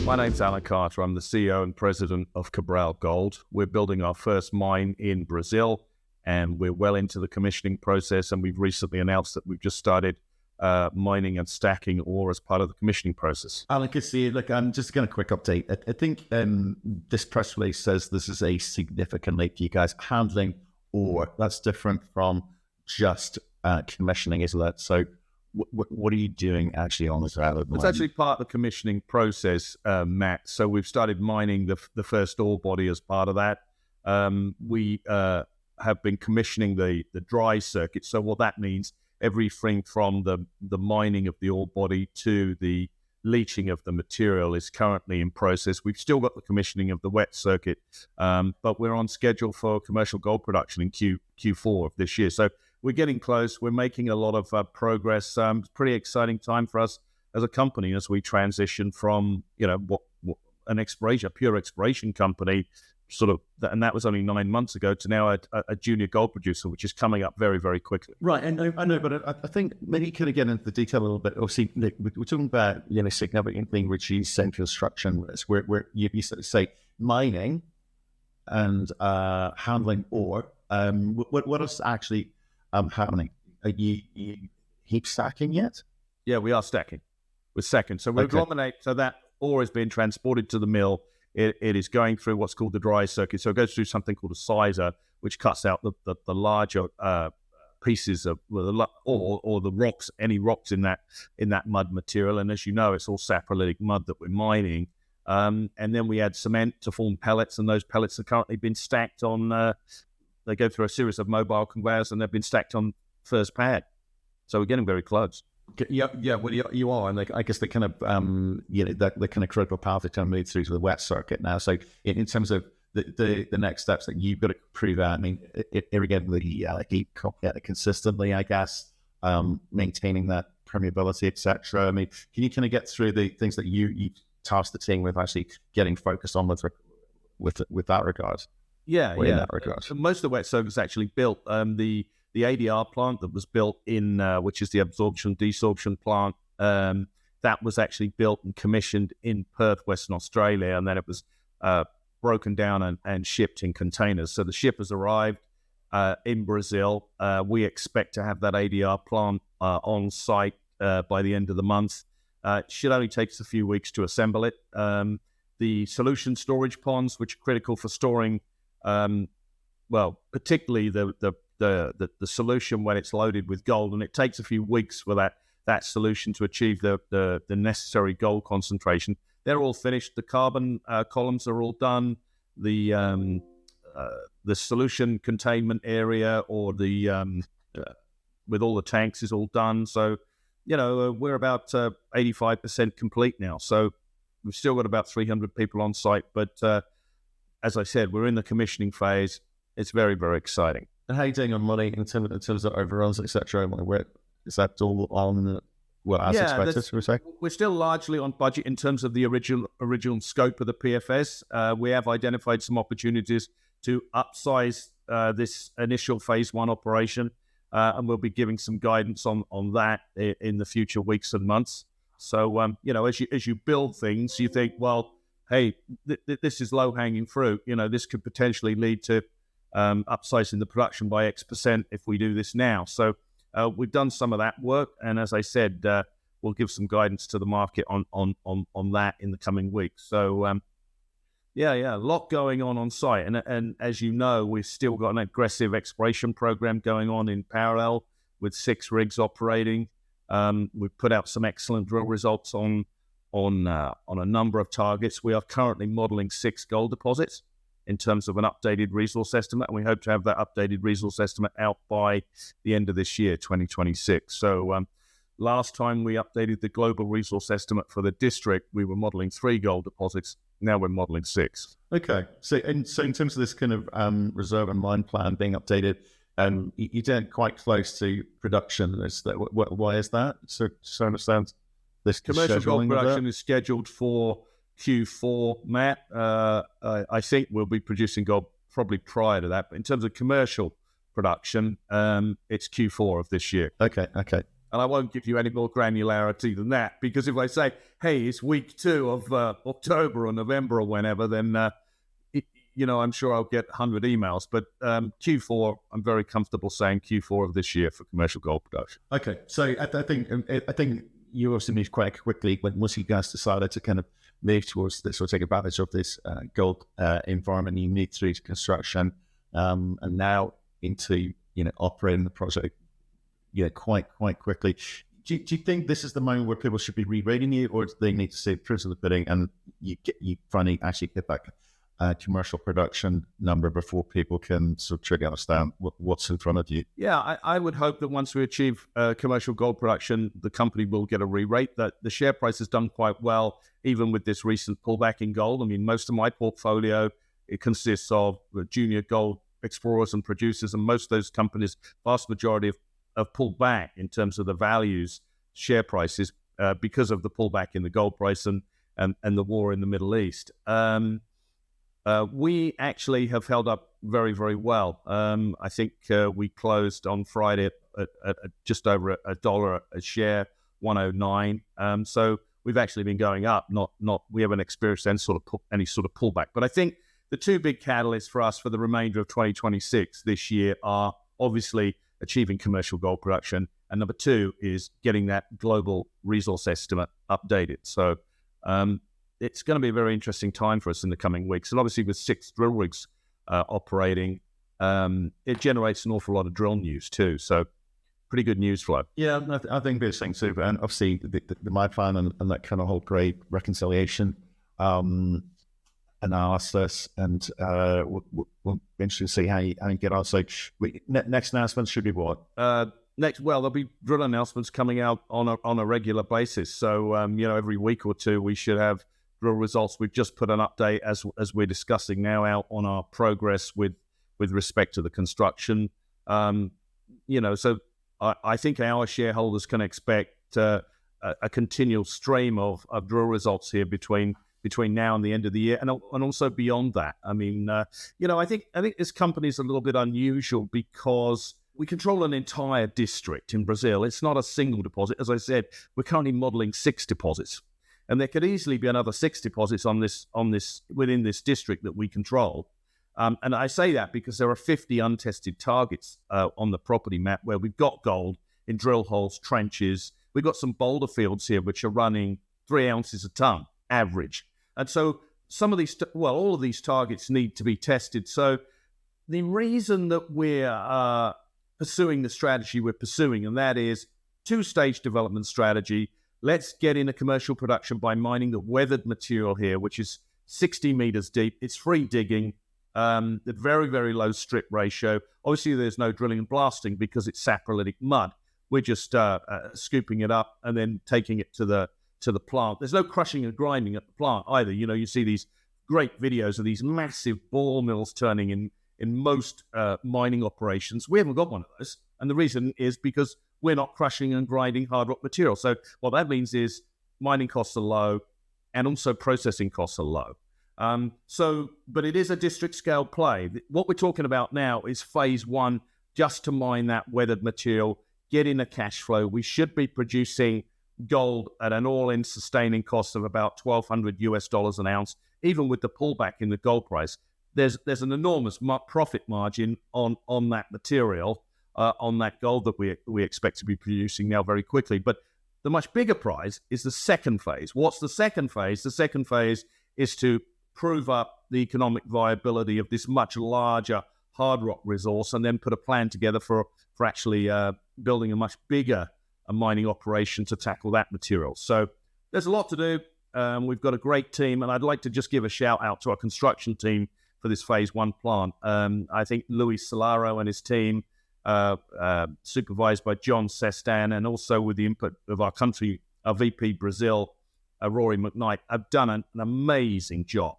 My name's Alan Carter. I'm the CEO and president of Cabral Gold. We're building our first mine in Brazil, and we're well into the commissioning process, and we've recently announced that we've just started mining and stacking ore as part of the commissioning process. Alan, good to see you. Look, I'm just going to quick update. I think this press release says this is a significant leap for you guys handling ore. That's different from just commissioning, isn't it? So what are you doing actually on this? It's actually part of the commissioning process, Matt. So we've started mining the first ore body as part of that. We have been commissioning the dry circuit. So what that means, everything from the mining of the ore body to the leaching of the material is currently in process. We've still got the commissioning of the wet circuit, but we're on schedule for commercial gold production in Q4 of this year. So we're getting close. We're making a lot of progress. It's a pretty exciting time for us as a company as we transition from, what a pure exploration company, and that was only 9 months ago, to now a junior gold producer, which is coming up very, very quickly. Right, and I know, but I think maybe you could get into the detail a little bit. Obviously, we're talking about significantly reduced central structural risk. Where you sort of say mining and handling ore. What is actually happening? Are you heap stacking yet? Yeah, we are stacking. We're stacking. So we're agglomerate. So that ore is being transported to the mill. It is going through what's called the dry circuit. So it goes through something called a sizer, which cuts out the larger pieces of or the rocks, any rocks in that mud material. And as you know, it's all saprolitic mud that we're mining. And then we add cement to form pellets, and those pellets have currently been stacked on. They go through a series of mobile conveyors, and they've been stacked on first pad. So we're getting very close. Yeah. Well, you are, and I guess the kind of the kind of critical path to move through to the wet circuit now. So in terms of the next steps that you've got to prove out, I mean, irrigating the heap consistently, I guess, maintaining that permeability, etc. I mean, can you kind of get through the things that you tasked the team with actually getting focused on with that regard? Yeah. In that regard. Most of the wet circuit's actually built. The ADR plant that was built in, which is the absorption-desorption plant, that was actually built and commissioned in Perth, Western Australia, and then it was broken down and shipped in containers. So the ship has arrived in Brazil. We expect to have that ADR plant on site by the end of the month. It should only take us a few weeks to assemble it. The solution storage ponds, which are critical for storing, particularly the solution when it's loaded with gold, and it takes a few weeks for that solution to achieve the necessary gold concentration. They're all finished. The carbon columns are all done. The solution containment area or the with all the tanks is all done. So we're about 85% complete now. So we've still got about 300 people on site, but as I said, we're in the commissioning phase. It's very, very exciting. And how are you doing on money in terms of overruns, etc.? Is that all on as expected? Should we say? We're still largely on budget in terms of the original scope of the PFS. We have identified some opportunities to upsize this initial phase one operation, and we'll be giving some guidance on that in the future weeks and months. So as you build things, you think, well, hey, this is low hanging fruit. This could potentially lead to upsizing the production by X% if we do this now. So we've done some of that work, and as I said, we'll give some guidance to the market on that in the coming weeks. So a lot going on site, and as you know, we've still got an aggressive exploration program going on in parallel with 6 rigs operating. We've put out some excellent drill results on a number of targets. We are currently modeling 6 gold deposits in terms of an updated resource estimate, and we hope to have that updated resource estimate out by the end of this year, 2026. So last time we updated the global resource estimate for the district, we were modeling 3 gold deposits. Now we're modeling 6. Okay. So in terms of this kind of reserve and mine plan being updated, you're getting quite close to production. Why is that? So I understand this commercial gold production is scheduled for Q4, Matt. I think we'll be producing gold probably prior to that. But in terms of commercial production, it's Q4 of this year. Okay. And I won't give you any more granularity than that, because if I say, hey, it's week 2 of October or November or whenever, then, I'm sure I'll get 100 emails. But Q4, I'm very comfortable saying Q4 of this year for commercial gold production. Okay, so I think you also moved quite quickly once you guys decided to kind of move towards this or take advantage of this gold environment. You moved through to construction and now into operating the project quite quickly. Do you think this is the moment where people should be re-rating you, or do they need to see proof of the pudding and you finally actually hit that commercial production number before people can sort of truly understand what's in front of you? Yeah, I would hope that once we achieve commercial gold production, the company will get a re-rate. That the share price has done quite well, even with this recent pullback in gold. I mean, most of my portfolio, it consists of junior gold explorers and producers, and most of those companies, vast majority have pulled back in terms of the values, share prices, because of the pullback in the gold price and the war in the Middle East. We actually have held up very, very well. I think we closed on Friday at just over $1 a share, 109. So we've actually been going up. We haven't experienced any sort of pullback. But I think the two big catalysts for us for the remainder of 2026 this year are obviously achieving commercial gold production, and number 2 is getting that global resource estimate updated. So it's going to be a very interesting time for us in the coming weeks. And obviously with 6 drill rigs operating, it generates an awful lot of drill news too. So pretty good news flow. Yeah, I think this thing too. And obviously the mine plan and that kind of whole grade reconciliation analysis, and we'll be interested to see how you get on. So next announcement should be what? There'll be drill announcements coming out on a regular basis. So every week or two we should have drill results. We've just put an update as we're discussing now out on our progress with respect to the construction. So I think our shareholders can expect a continual stream of drill results here between now and the end of the year, and also beyond that. I mean, I think this company is a little bit unusual because we control an entire district in Brazil. It's not a single deposit. As I said, we're currently modeling 6 deposits, and there could easily be another 6 deposits on this within this district that we control. And I say that because there are 50 untested targets on the property map where we've got gold in drill holes, trenches. We've got some boulder fields here which are running 3 ounces a ton average. And so some of these, all of these targets need to be tested. So the reason that we're pursuing the strategy we're pursuing, and that is 2-stage development strategy. Let's get into commercial production by mining the weathered material here, which is 60 meters deep. It's free digging, the very, very low strip ratio. Obviously, there's no drilling and blasting because it's saprolitic mud. We're just scooping it up and then taking it to the plant. There's no crushing and grinding at the plant either. You see these great videos of these massive ball mills turning in most mining operations. We haven't got one of those. And the reason is because we're not crushing and grinding hard rock material. So what that means is mining costs are low and also processing costs are low. But it is a district scale play. What we're talking about now is phase 1, just to mine that weathered material, get in a cash flow. We should be producing gold at an all-in sustaining cost of about $1,200 an ounce. Even with the pullback in the gold price, there's an enormous profit margin on that material, on that gold that we expect to be producing now very quickly. But the much bigger prize is the second phase. What's the second phase? The second phase is to prove up the economic viability of this much larger hard rock resource, and then put a plan together for actually building a much bigger mining operation to tackle that material. So there's a lot to do. We've got a great team, and I'd like to just give a shout out to our construction team for this phase 1 plant. I think Luis Solaro and his team, supervised by John Sestan, and also with the input of our VP Brazil, Rory McKnight, have done an amazing job.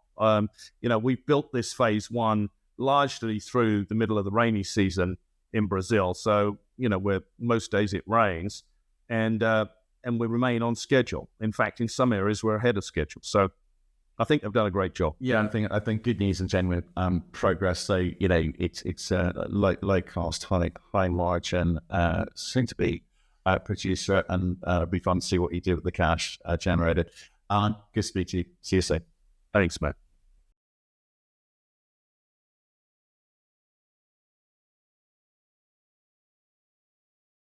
We've built this phase 1 largely through the middle of the rainy season in Brazil. So, where most days it rains, and we remain on schedule. In fact, in some areas we're ahead of schedule. So I think they've done a great job. Yeah, I think good news and genuine progress. So it's low cost, high margin, seem to be producer, and it'll be fun to see what you do with the cash generated. Good to speak to you. See you soon. Thanks, Matt.